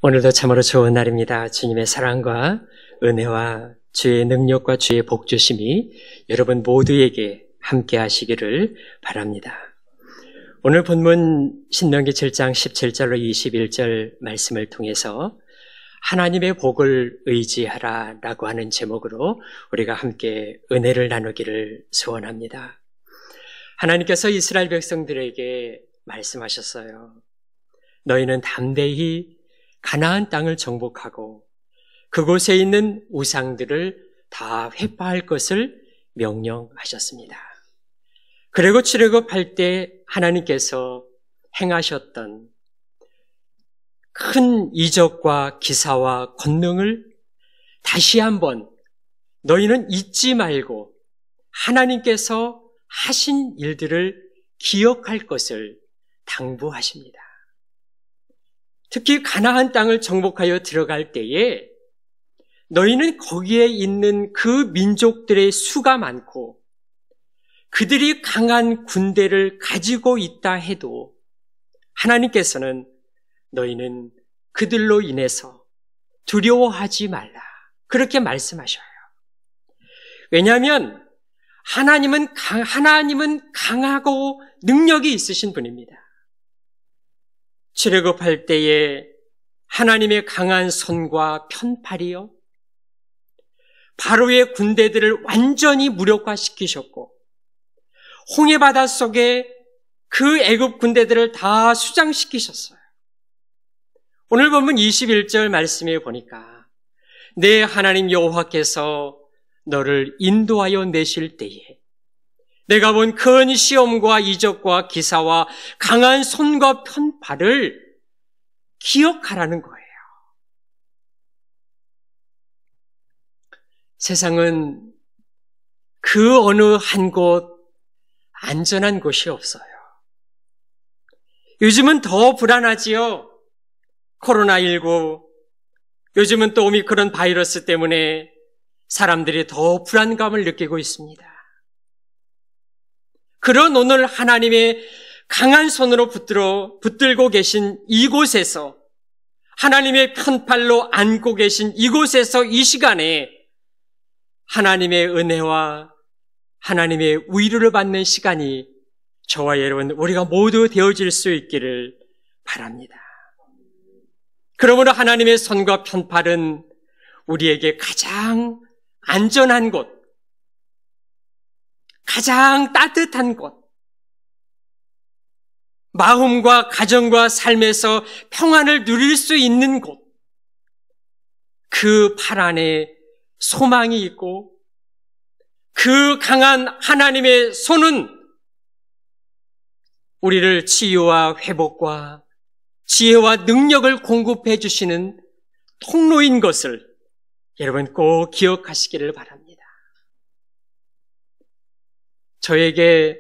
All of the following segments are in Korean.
오늘도 참으로 좋은 날입니다. 주님의 사랑과 은혜와 주의 능력과 주의 복주심이 여러분 모두에게 함께 하시기를 바랍니다. 오늘 본문 신명기 7장 17절로 21절 말씀을 통해서 하나님의 복을 의지하라 라고 하는 제목으로 우리가 함께 은혜를 나누기를 소원합니다. 하나님께서 이스라엘 백성들에게 말씀하셨어요. 너희는 담대히 가나안 땅을 정복하고 그곳에 있는 우상들을 다 회파할 것을 명령하셨습니다. 그리고 출애굽할 때 하나님께서 행하셨던 큰 이적과 기사와 권능을 다시 한번 너희는 잊지 말고 하나님께서 하신 일들을 기억할 것을 당부하십니다. 특히 가나안 땅을 정복하여 들어갈 때에 너희는 거기에 있는 그 민족들의 수가 많고 그들이 강한 군대를 가지고 있다 해도 하나님께서는 너희는 그들로 인해서 두려워하지 말라. 그렇게 말씀하셔요. 왜냐하면 하나님은 강하고 능력이 있으신 분입니다. 출애굽할 때에 하나님의 강한 손과 편팔이요, 바로의 군대들을 완전히 무력화시키셨고 홍해 바다 속에 그 애굽 군대들을 다 수장시키셨어요. 오늘 본문 21절 말씀에 보니까 내 하나님 여호와께서 너를 인도하여 내실 때에 내가 본 큰 시험과 이적과 기사와 강한 손과 편팔을 기억하라는 거예요. 세상은 그 어느 한 곳 안전한 곳이 없어요. 요즘은 더 불안하지요. 코로나19, 요즘은 또 오미크론 바이러스 때문에 사람들이 더 불안감을 느끼고 있습니다. 그런 오늘 하나님의 강한 손으로 붙들고 계신 이곳에서, 하나님의 편팔로 안고 계신 이곳에서 이 시간에 하나님의 은혜와 하나님의 위로를 받는 시간이 저와 여러분 우리가 모두 되어질 수 있기를 바랍니다. 그러므로 하나님의 손과 편팔은 우리에게 가장 안전한 곳, 가장 따뜻한 곳, 마음과 가정과 삶에서 평안을 누릴 수 있는 곳, 그 팔 안에 소망이 있고 그 강한 하나님의 손은 우리를 치유와 회복과 지혜와 능력을 공급해 주시는 통로인 것을 여러분 꼭 기억하시기를 바랍니다. 저에게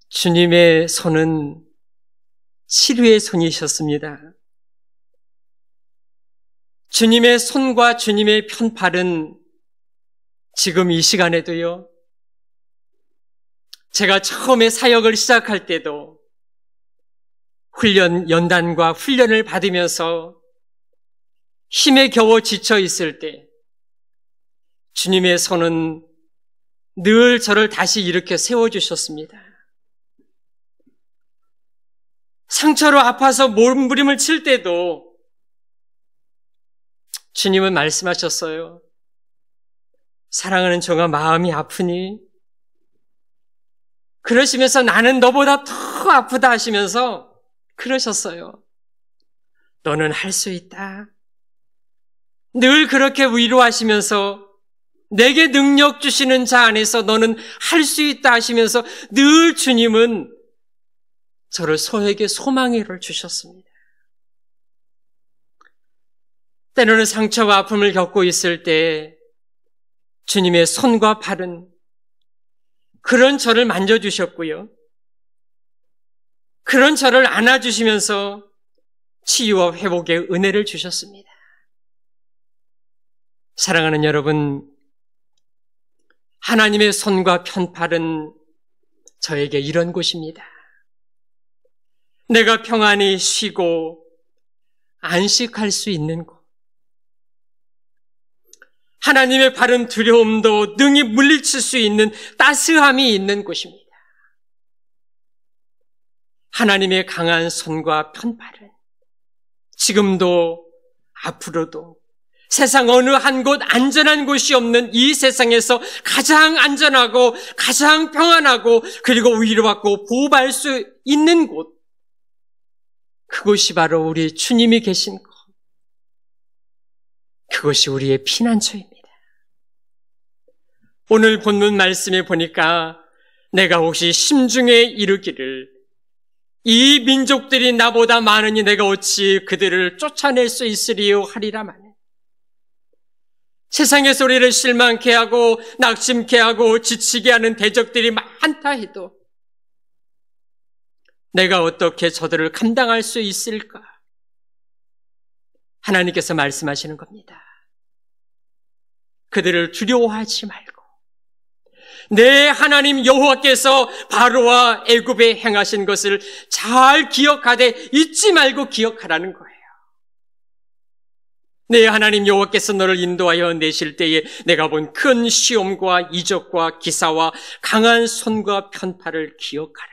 주님의 손은 치료의 손이셨습니다. 주님의 손과 주님의 편팔은 지금 이 시간에도요, 제가 처음에 사역을 시작할 때도 연단과 훈련을 받으면서 힘에 겨워 지쳐 있을 때 주님의 손은 늘 저를 다시 일으켜 세워주셨습니다. 상처로 아파서 몸부림을 칠 때도 주님은 말씀하셨어요. 사랑하는 종아, 마음이 아프니? 그러시면서 나는 너보다 더 아프다 하시면서 그러셨어요. 너는 할 수 있다. 늘 그렇게 위로하시면서 내게 능력 주시는 자 안에서 너는 할 수 있다 하시면서 늘 주님은 저에게 소망을 주셨습니다. 때로는 상처와 아픔을 겪고 있을 때 주님의 손과 팔은 그런 저를 만져주셨고요. 그런 저를 안아주시면서 치유와 회복의 은혜를 주셨습니다. 사랑하는 여러분, 하나님의 손과 편팔은 저에게 이런 곳입니다. 내가 평안히 쉬고 안식할 수 있는 곳, 하나님의 바른 두려움도 능히 물리칠 수 있는 따스함이 있는 곳입니다. 하나님의 강한 손과 편팔은 지금도 앞으로도 세상 어느 한 곳 안전한 곳이 없는 이 세상에서 가장 안전하고 가장 평안하고 그리고 위로받고 보호받을 수 있는 곳, 그곳이 바로 우리 주님이 계신 곳, 그것이 우리의 피난처입니다. 오늘 본문 말씀에 보니까 내가 혹시 심중에 이르기를 이 민족들이 나보다 많으니 내가 어찌 그들을 쫓아낼 수 있으리요 하리라마는, 세상에서 우리를 실망케 하고 낙심케 하고 지치게 하는 대적들이 많다 해도 내가 어떻게 저들을 감당할 수 있을까? 하나님께서 말씀하시는 겁니다. 그들을 두려워하지 말고 내 하나님 여호와께서 바로와 애굽에 행하신 것을 잘 기억하되 잊지 말고 기억하라는 거예요. 내 하나님 여호와께서 너를 인도하여 내실 때에 내가 본 큰 시험과 이적과 기사와 강한 손과 편팔을 기억하라.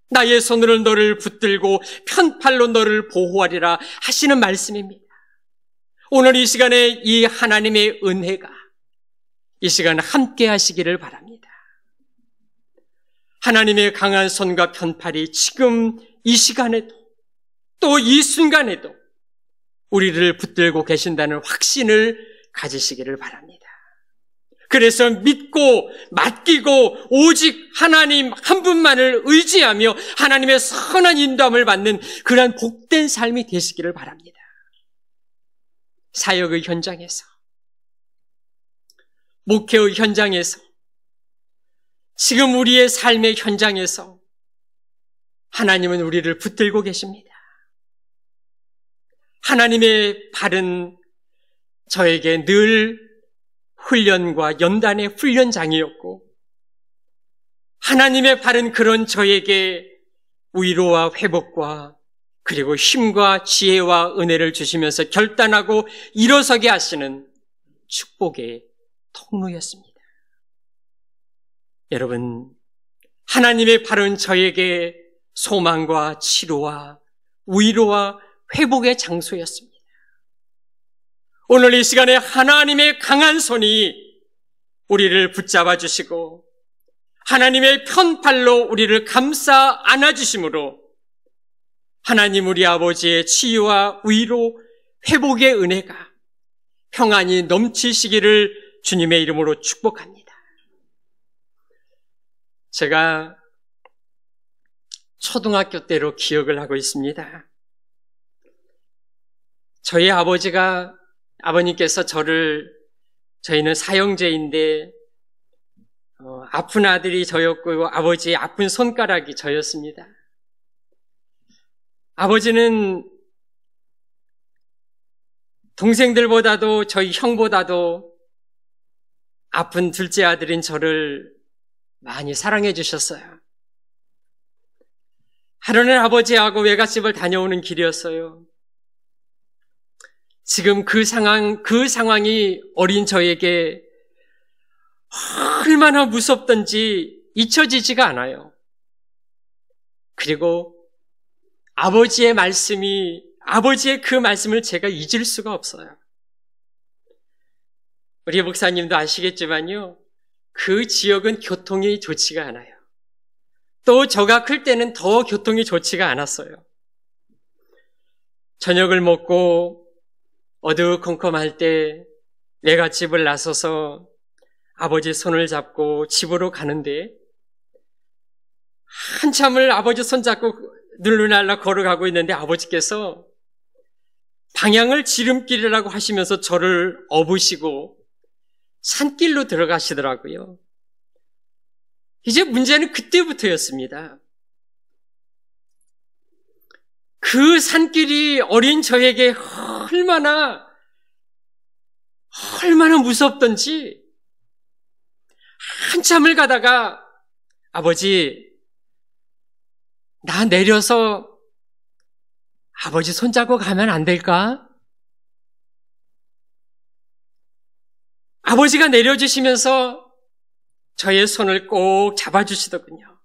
나의 손으로 너를 붙들고 편팔로 너를 보호하리라 하시는 말씀입니다. 오늘 이 시간에 이 하나님의 은혜가 이 시간 함께 하시기를 바랍니다. 하나님의 강한 손과 편팔이 지금 이 시간에도 또 이 순간에도 우리를 붙들고 계신다는 확신을 가지시기를 바랍니다. 그래서 믿고 맡기고 오직 하나님 한 분만을 의지하며 하나님의 선한 인도함을 받는 그러한 복된 삶이 되시기를 바랍니다. 사역의 현장에서, 목회의 현장에서, 지금 우리의 삶의 현장에서 하나님은 우리를 붙들고 계십니다. 하나님의 발은 저에게 늘 훈련과 연단의 훈련장이었고, 하나님의 발은 그런 저에게 위로와 회복과 그리고 힘과 지혜와 은혜를 주시면서 결단하고 일어서게 하시는 축복의 통로였습니다. 여러분, 하나님의 발은 저에게 소망과 치료와 위로와 회복의 장소였습니다. 오늘 이 시간에 하나님의 강한 손이 우리를 붙잡아 주시고 하나님의 편팔로 우리를 감싸 안아주심으로 하나님 우리 아버지의 치유와 위로, 회복의 은혜가 평안이 넘치시기를 주님의 이름으로 축복합니다. 제가 초등학교 때로 기억을 하고 있습니다. 저희 아버님께서 저희는 사형제인데 아픈 아들이 저였고 아버지의 아픈 손가락이 저였습니다. 아버지는 동생들보다도 저희 형보다도 아픈 둘째 아들인 저를 많이 사랑해 주셨어요. 하루는 아버지하고 외갓집을 다녀오는 길이었어요. 지금 그 상황이 어린 저에게 얼마나 무섭던지 잊혀지지가 않아요. 그리고 아버지의 그 말씀을 제가 잊을 수가 없어요. 우리 목사님도 아시겠지만요, 그 지역은 교통이 좋지가 않아요. 또 저가 클 때는 더 교통이 좋지가 않았어요. 저녁을 먹고 어두컴컴할 때 외갓집을 나서서 아버지 손을 잡고 집으로 가는데 한참을 아버지 손 잡고 늘루날라 걸어가고 있는데 아버지께서 방향을 지름길이라고 하시면서 저를 업으시고 산길로 들어가시더라고요. 이제 문제는 그때부터였습니다. 그 산길이 어린 저에게 얼마나 무섭던지 한참을 가다가 아버지, 나 내려서 아버지 손잡고 가면 안 될까? 아버지가 내려주시면서 저의 손을 꼭 잡아주시더군요.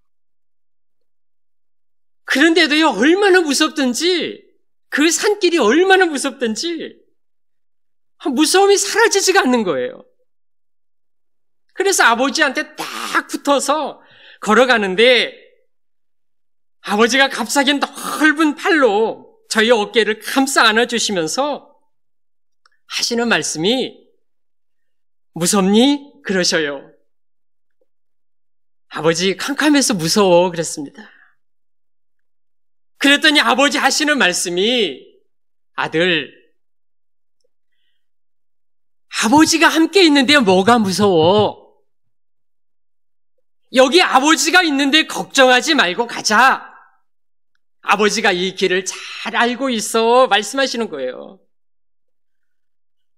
그런데도요, 얼마나 무섭든지, 그 산길이 얼마나 무섭든지, 무서움이 사라지지가 않는 거예요. 그래서 아버지한테 딱 붙어서 걸어가는데, 아버지가 갑자기 넓은 팔로 저희 어깨를 감싸 안아주시면서 하시는 말씀이, 무섭니? 그러셔요. 아버지 캄캄해서 무서워 그랬습니다. 그랬더니 아버지 하시는 말씀이, 아들, 아버지가 함께 있는데 뭐가 무서워? 여기 아버지가 있는데 걱정하지 말고 가자. 아버지가 이 길을 잘 알고 있어 말씀하시는 거예요.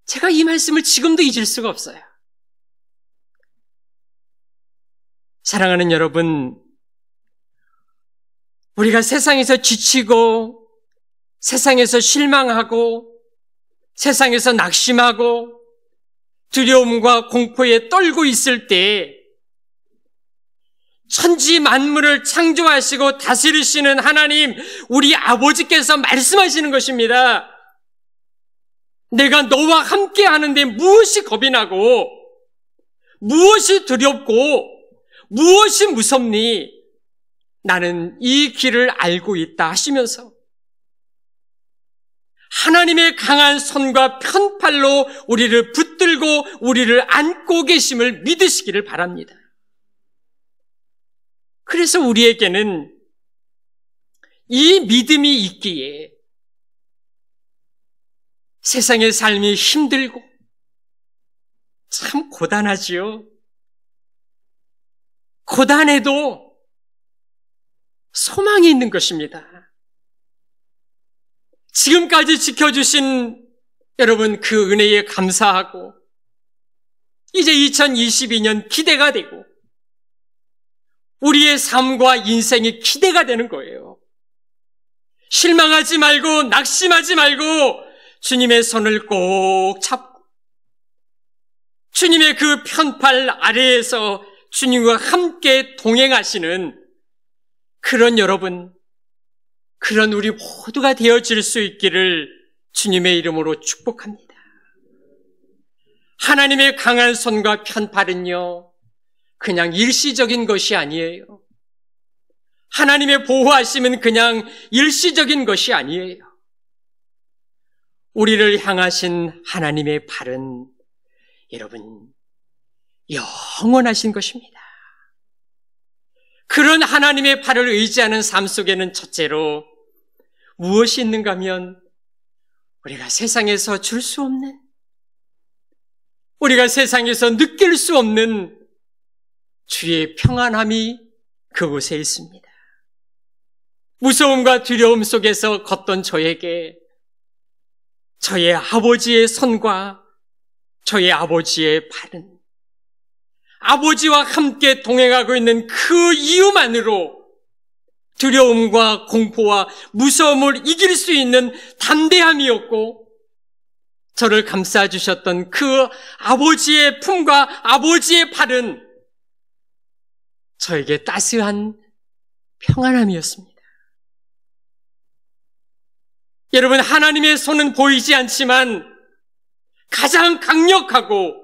제가 이 말씀을 지금도 잊을 수가 없어요. 사랑하는 여러분, 우리가 세상에서 지치고, 세상에서 실망하고, 세상에서 낙심하고, 두려움과 공포에 떨고 있을 때, 천지 만물을 창조하시고 다스리시는 하나님, 우리 아버지께서 말씀하시는 것입니다. 내가 너와 함께 하는데 무엇이 겁이 나고, 무엇이 두렵고, 무엇이 무섭니? 나는 이 길을 알고 있다 하시면서 하나님의 강한 손과 편팔로 우리를 붙들고 우리를 안고 계심을 믿으시기를 바랍니다. 그래서 우리에게는 이 믿음이 있기에 세상의 삶이 힘들고 참 고단하지요. 고단해도 소망이 있는 것입니다. 지금까지 지켜주신 여러분 그 은혜에 감사하고 이제 2022년 기대가 되고 우리의 삶과 인생이 기대가 되는 거예요. 실망하지 말고 낙심하지 말고 주님의 손을 꼭 잡고 주님의 그 편팔 아래에서 주님과 함께 동행하시는 그런 여러분, 그런 우리 모두가 되어질 수 있기를 주님의 이름으로 축복합니다. 하나님의 강한 손과 편팔은요, 그냥 일시적인 것이 아니에요. 하나님의 보호하심은 그냥 일시적인 것이 아니에요. 우리를 향하신 하나님의 팔은 여러분 영원하신 것입니다. 그런 하나님의 팔을 의지하는 삶 속에는 첫째로 무엇이 있는가 하면 우리가 세상에서 줄 수 없는, 우리가 세상에서 느낄 수 없는 주의 평안함이 그곳에 있습니다. 무서움과 두려움 속에서 걷던 저에게 저의 아버지의 손과 저의 아버지의 팔은 아버지와 함께 동행하고 있는 그 이유만으로 두려움과 공포와 무서움을 이길 수 있는 담대함이었고 저를 감싸주셨던 그 아버지의 품과 아버지의 팔은 저에게 따스한 평안함이었습니다. 여러분, 하나님의 손은 보이지 않지만 가장 강력하고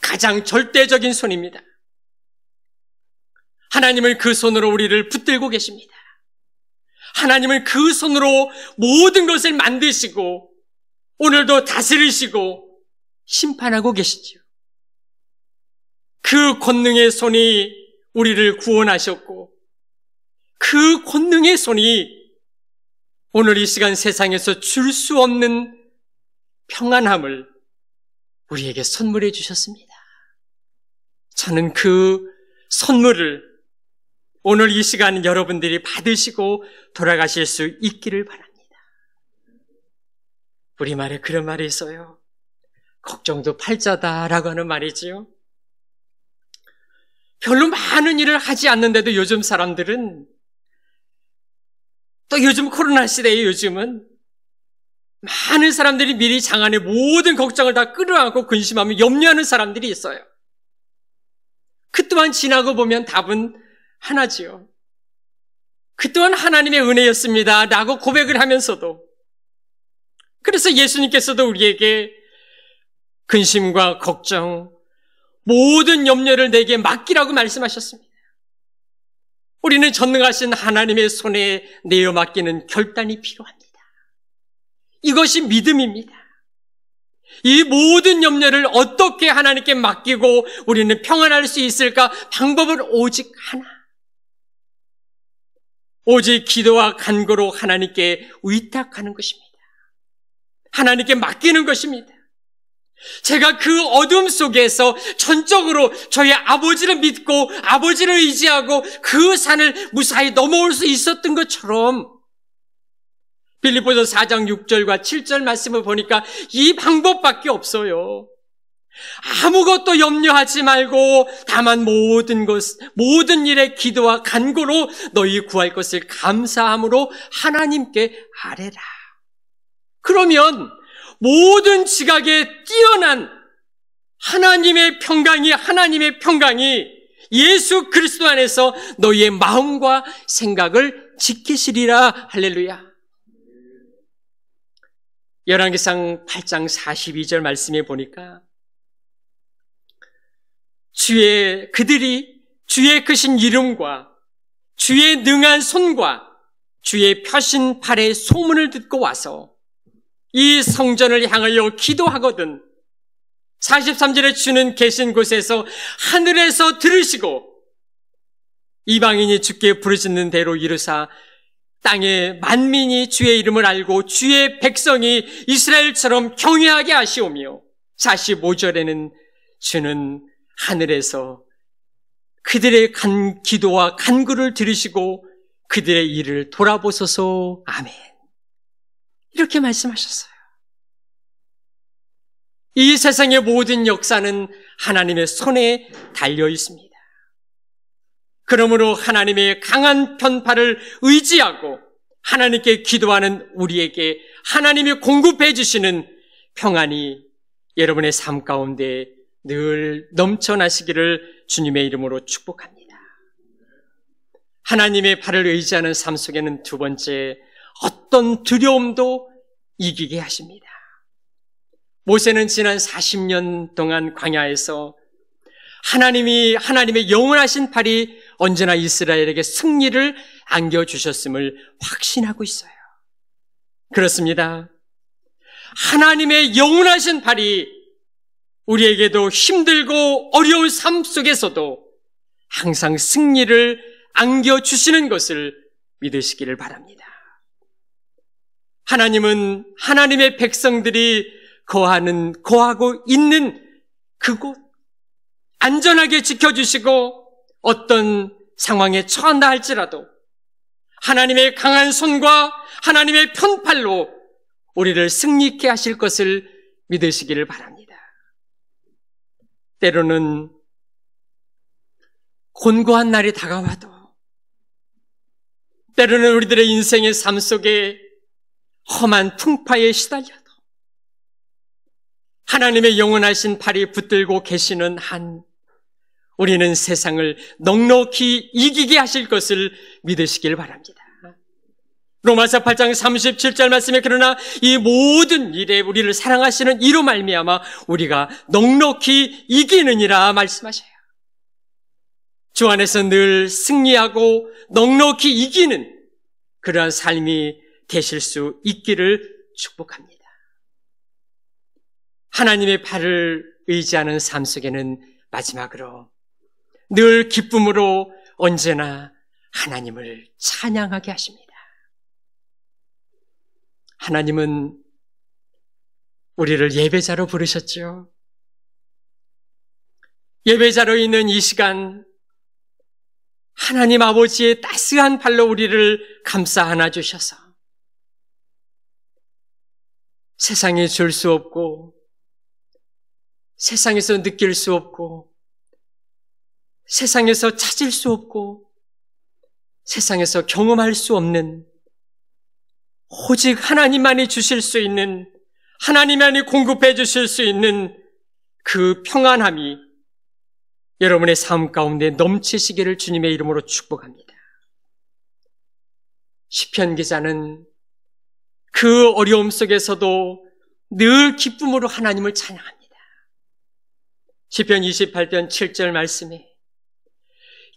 가장 절대적인 손입니다. 하나님은 그 손으로 우리를 붙들고 계십니다. 하나님은 그 손으로 모든 것을 만드시고 오늘도 다스리시고 심판하고 계시죠. 그 권능의 손이 우리를 구원하셨고 그 권능의 손이 오늘 이 시간 세상에서 줄 수 없는 평안함을 우리에게 선물해 주셨습니다. 저는 그 선물을 오늘 이 시간 여러분들이 받으시고 돌아가실 수 있기를 바랍니다. 우리말에 그런 말이 있어요. 걱정도 팔자다라고 하는 말이지요. 별로 많은 일을 하지 않는데도 요즘 사람들은 또 요즘 코로나 시대에 요즘은 많은 사람들이 미리 장안의 모든 걱정을 다 끌어안고 근심하며 염려하는 사람들이 있어요. 그 또한 지나고 보면 답은 하나지요. 그 또한 하나님의 은혜였습니다 라고 고백을 하면서도, 그래서 예수님께서도 우리에게 근심과 걱정, 모든 염려를 내게 맡기라고 말씀하셨습니다. 우리는 전능하신 하나님의 손에 내어 맡기는 결단이 필요합니다. 이것이 믿음입니다. 이 모든 염려를 어떻게 하나님께 맡기고 우리는 평안할 수 있을까? 방법은 오직 하나. 오직 기도와 간구로 하나님께 의탁하는 것입니다. 하나님께 맡기는 것입니다. 제가 그 어둠 속에서 전적으로 저희 아버지를 믿고 아버지를 의지하고 그 산을 무사히 넘어올 수 있었던 것처럼, 빌립보서 4장 6절과 7절 말씀을 보니까 이 방법밖에 없어요. 아무것도 염려하지 말고 다만 모든 일에 기도와 간구로 너희 구할 것을 감사함으로 하나님께 아뢰라. 그러면 모든 지각에 뛰어난 하나님의 평강이 예수 그리스도 안에서 너희의 마음과 생각을 지키시리라. 할렐루야. 열왕기상 8장 42절 말씀에 보니까 그들이 주의 크신 이름과 주의 능한 손과 주의 펴신 팔의 소문을 듣고 와서 이 성전을 향하여 기도하거든 43절에 주는 계신 곳에서 하늘에서 들으시고 이방인이 주께 부르짖는 대로 이루사 땅의 만민이 주의 이름을 알고 주의 백성이 이스라엘처럼 경외하게 하시오며 45절에는 주는 하늘에서 그들의 기도와 간구를 들으시고 그들의 일을 돌아보소서. 아멘. 이렇게 말씀하셨어요. 이 세상의 모든 역사는 하나님의 손에 달려 있습니다. 그러므로 하나님의 강한 편팔을 의지하고 하나님께 기도하는 우리에게 하나님이 공급해 주시는 평안이 여러분의 삶 가운데 늘 넘쳐나시기를 주님의 이름으로 축복합니다. 하나님의 팔을 의지하는 삶 속에는 두 번째, 어떤 두려움도 이기게 하십니다. 모세는 지난 40년 동안 광야에서 하나님의 영원하신 팔이 언제나 이스라엘에게 승리를 안겨주셨음을 확신하고 있어요. 그렇습니다. 하나님의 영원하신 팔이 우리에게도 힘들고 어려운 삶 속에서도 항상 승리를 안겨주시는 것을 믿으시기를 바랍니다. 하나님은 하나님의 백성들이 거하고 있는 그곳 안전하게 지켜주시고 어떤 상황에 처한다 할지라도 하나님의 강한 손과 하나님의 편팔로 우리를 승리케 하실 것을 믿으시기를 바랍니다. 때로는 곤고한 날이 다가와도, 때로는 우리들의 인생의 삶 속에 험한 풍파에 시달려도 하나님의 영원하신 팔이 붙들고 계시는 한 우리는 세상을 넉넉히 이기게 하실 것을 믿으시길 바랍니다. 로마서 8장 37절 말씀에 그러나 이 모든 일에 우리를 사랑하시는 이로 말미암아 우리가 넉넉히 이기느니라 말씀하셔요. 주 안에서 늘 승리하고 넉넉히 이기는 그러한 삶이 되실 수 있기를 축복합니다. 하나님의 팔을 의지하는 삶 속에는 마지막으로 늘 기쁨으로 언제나 하나님을 찬양하게 하십니다. 하나님은 우리를 예배자로 부르셨죠. 예배자로 있는 이 시간 하나님 아버지의 따스한 팔로 우리를 감싸 안아주셔서 세상에 줄 수 없고 세상에서 느낄 수 없고 세상에서 찾을 수 없고 세상에서 경험할 수 없는 오직 하나님만이 주실 수 있는, 하나님만이 공급해 주실 수 있는 그 평안함이 여러분의 삶 가운데 넘치시기를 주님의 이름으로 축복합니다. 시편 기자는 그 어려움 속에서도 늘 기쁨으로 하나님을 찬양합니다. 시편 28편 7절 말씀에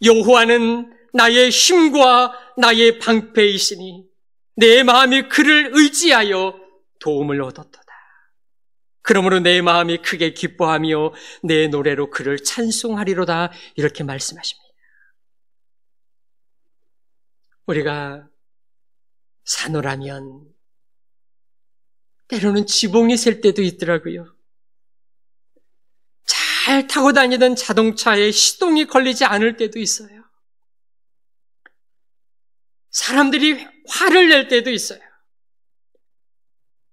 여호와는 나의 힘과 나의 방패이시니 내 마음이 그를 의지하여 도움을 얻었도다. 그러므로 내 마음이 크게 기뻐하며 내 노래로 그를 찬송하리로다. 이렇게 말씀하십니다. 우리가 산호라면 때로는 지붕이 셀 때도 있더라고요. 잘 타고 다니던 자동차에 시동이 걸리지 않을 때도 있어요. 사람들이 화를 낼 때도 있어요.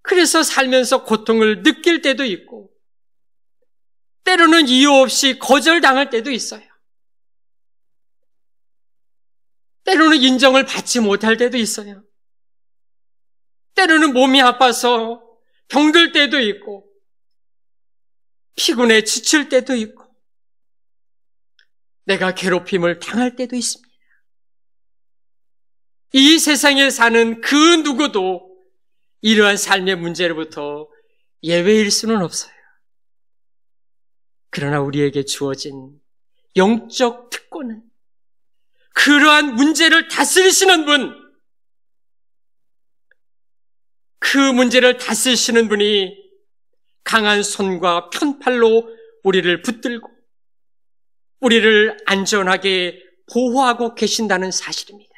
그래서 살면서 고통을 느낄 때도 있고, 때로는 이유 없이 거절당할 때도 있어요. 때로는 인정을 받지 못할 때도 있어요. 때로는 몸이 아파서 병들 때도 있고, 피곤해 지칠 때도 있고, 내가 괴롭힘을 당할 때도 있습니다. 이 세상에 사는 그 누구도 이러한 삶의 문제로부터 예외일 수는 없어요. 그러나 우리에게 주어진 영적 특권은 그러한 문제를 다스리시는 분, 그 문제를 다스리시는 분이 강한 손과 편팔로 우리를 붙들고 우리를 안전하게 보호하고 계신다는 사실입니다.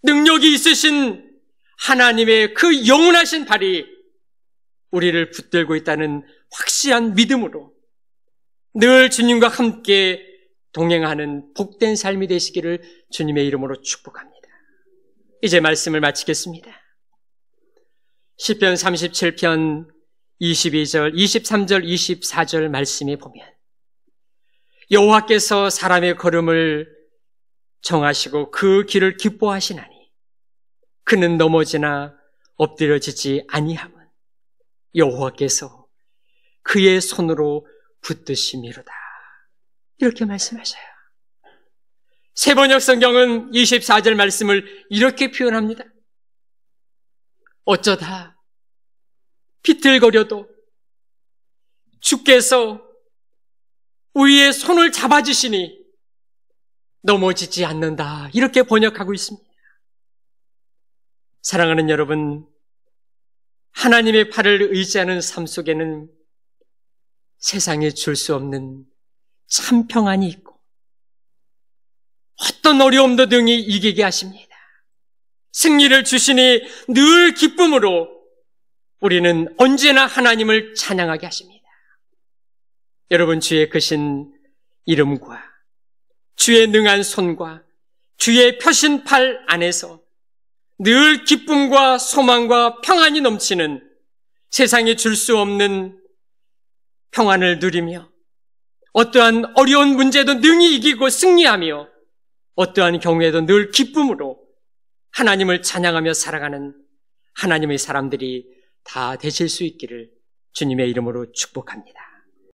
능력이 있으신 하나님의 그 영원하신 발이 우리를 붙들고 있다는 확실한 믿음으로 늘 주님과 함께 동행하는 복된 삶이 되시기를 주님의 이름으로 축복합니다. 이제 말씀을 마치겠습니다. 시편 37편 22절, 23절, 24절 말씀에 보면 여호와께서 사람의 걸음을 정하시고 그 길을 기뻐하시나니 그는 넘어지나 엎드려지지 아니함은 여호와께서 그의 손으로 붙드심이로다. 이렇게 말씀하셔요. 세번역 성경은 24절 말씀을 이렇게 표현합니다. 어쩌다 비틀거려도 주께서 우리의 손을 잡아주시니 넘어지지 않는다. 이렇게 번역하고 있습니다. 사랑하는 여러분, 하나님의 팔을 의지하는 삶 속에는 세상에 줄 수 없는 참 평안이 있고 어떤 어려움도 등이 이기게 하십니다. 승리를 주시니 늘 기쁨으로 우리는 언제나 하나님을 찬양하게 하십니다. 여러분, 주의 크신 이름과 주의 능한 손과 주의 펴신 팔 안에서 늘 기쁨과 소망과 평안이 넘치는 세상에 줄 수 없는 평안을 누리며 어떠한 어려운 문제도 능히 이기고 승리하며 어떠한 경우에도 늘 기쁨으로 하나님을 찬양하며 살아가는 하나님의 사람들이 다 되실 수 있기를 주님의 이름으로 축복합니다.